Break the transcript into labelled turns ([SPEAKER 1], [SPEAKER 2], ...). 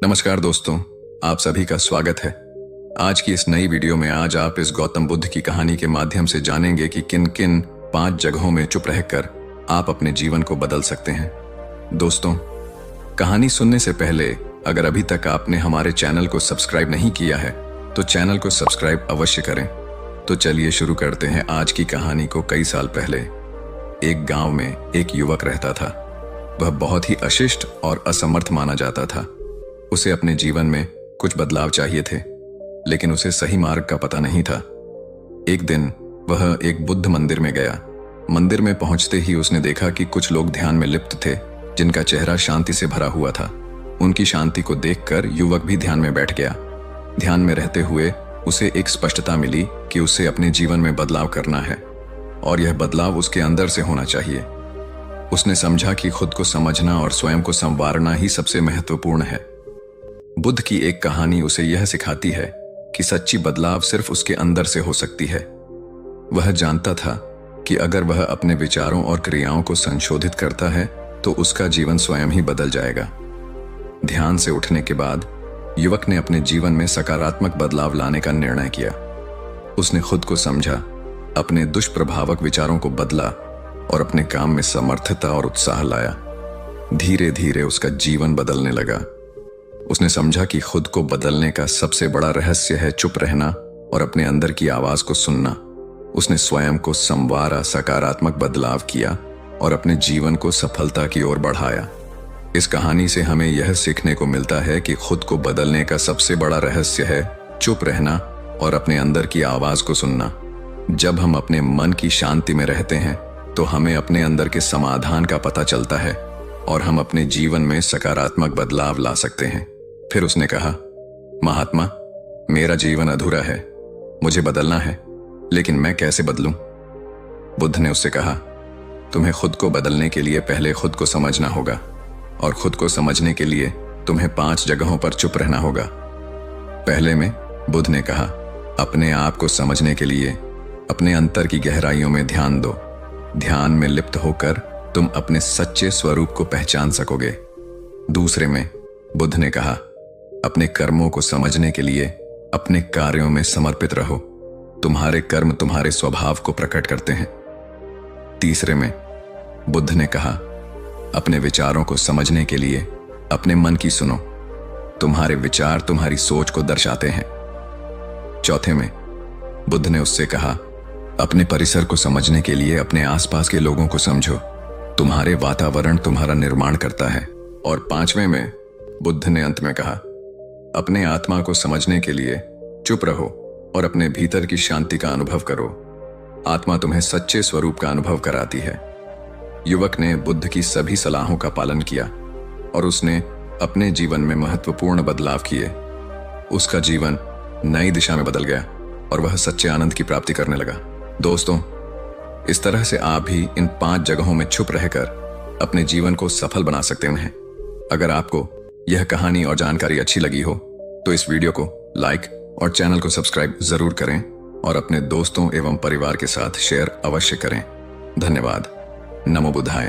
[SPEAKER 1] नमस्कार दोस्तों, आप सभी का स्वागत है। आज की इस नई वीडियो में आज आप इस गौतम बुद्ध की कहानी के माध्यम से जानेंगे कि किन किन 5 जगहों में चुप रहकर आप अपने जीवन को बदल सकते हैं। दोस्तों, कहानी सुनने से पहले अगर अभी तक आपने हमारे चैनल को सब्सक्राइब नहीं किया है तो चैनल को सब्सक्राइब अवश्य करें। तो चलिए शुरू करते हैं आज की कहानी को। कई साल पहले एक गांव में एक युवक रहता था। वह बहुत ही अशिष्ट और असमर्थ माना जाता था। उसे अपने जीवन में कुछ बदलाव चाहिए थे, लेकिन उसे सही मार्ग का पता नहीं था। एक दिन वह एक बुद्ध मंदिर में गया। मंदिर में पहुंचते ही उसने देखा कि कुछ लोग ध्यान में लिप्त थे, जिनका चेहरा शांति से भरा हुआ था। उनकी शांति को देखकर युवक भी ध्यान में बैठ गया। ध्यान में रहते हुए उसे एक स्पष्टता मिली कि उसे अपने जीवन में बदलाव करना है और यह बदलाव उसके अंदर से होना चाहिए। उसने समझा कि खुद को समझना और स्वयं को संवारना ही सबसे महत्वपूर्ण है। बुद्ध की एक कहानी उसे यह सिखाती है कि सच्ची बदलाव सिर्फ उसके अंदर से हो सकती है। वह जानता था कि अगर वह अपने विचारों और क्रियाओं को संशोधित करता है तो उसका जीवन स्वयं ही बदल जाएगा। ध्यान से उठने के बाद युवक ने अपने जीवन में सकारात्मक बदलाव लाने का निर्णय किया। उसने खुद को समझा, अपने दुष्प्रभावक विचारों को बदला और अपने काम में समर्थता और उत्साह लाया। धीरे धीरे उसका जीवन बदलने लगा। उसने समझा कि खुद को बदलने का सबसे बड़ा रहस्य है चुप रहना और अपने अंदर की आवाज को सुनना। उसने स्वयं को संवारा, सकारात्मक बदलाव किया और अपने जीवन को सफलता की ओर बढ़ाया। इस कहानी से हमें यह सीखने को मिलता है कि खुद को बदलने का सबसे बड़ा रहस्य है चुप रहना और अपने अंदर की आवाज को सुनना। जब हम अपने मन की शांति में रहते हैं तो हमें अपने अंदर के समाधान का पता चलता है और हम अपने जीवन में सकारात्मक बदलाव ला सकते हैं। फिर उसने कहा, महात्मा, मेरा जीवन अधूरा है, मुझे बदलना है, लेकिन मैं कैसे बदलूं? बुद्ध ने उससे कहा, तुम्हें खुद को बदलने के लिए पहले खुद को समझना होगा और खुद को समझने के लिए तुम्हें 5 जगहों पर चुप रहना होगा। पहले में बुद्ध ने कहा, अपने आप को समझने के लिए अपने अंतर की गहराइयों में ध्यान दो। ध्यान में लिप्त होकर तुम अपने सच्चे स्वरूप को पहचान सकोगे। दूसरे में बुद्ध ने कहा, अपने कर्मों को समझने के लिए अपने कार्यों में समर्पित रहो। तुम्हारे कर्म तुम्हारे स्वभाव को प्रकट करते हैं। तीसरे में बुद्ध ने कहा, अपने विचारों को समझने के लिए अपने मन की सुनो। तुम्हारे विचार तुम्हारी सोच को दर्शाते हैं। चौथे में बुद्ध ने उससे कहा, अपने परिसर को समझने के लिए अपने आसपास के लोगों को समझो। तुम्हारे वातावरण तुम्हारा निर्माण करता है। और 5वें में बुद्ध ने अंत में कहा, अपने आत्मा को समझने के लिए चुप रहो और अपने भीतर की शांति का अनुभव करो। आत्मा तुम्हें सच्चे स्वरूप का अनुभव कराती है। युवक ने बुद्ध की सभी सलाहों का पालन किया और उसने अपने जीवन में महत्वपूर्ण बदलाव किए। उसका जीवन नई दिशा में बदल गया और वह सच्चे आनंद की प्राप्ति करने लगा। दोस्तों, इस तरह से आप भी इन 5 जगहों में चुप रहकर अपने जीवन को सफल बना सकते हैं। अगर आपको यह कहानी और जानकारी अच्छी लगी हो तो इस वीडियो को लाइक और चैनल को सब्सक्राइब जरूर करें और अपने दोस्तों एवं परिवार के साथ शेयर अवश्य करें। धन्यवाद। नमो बुद्धाय।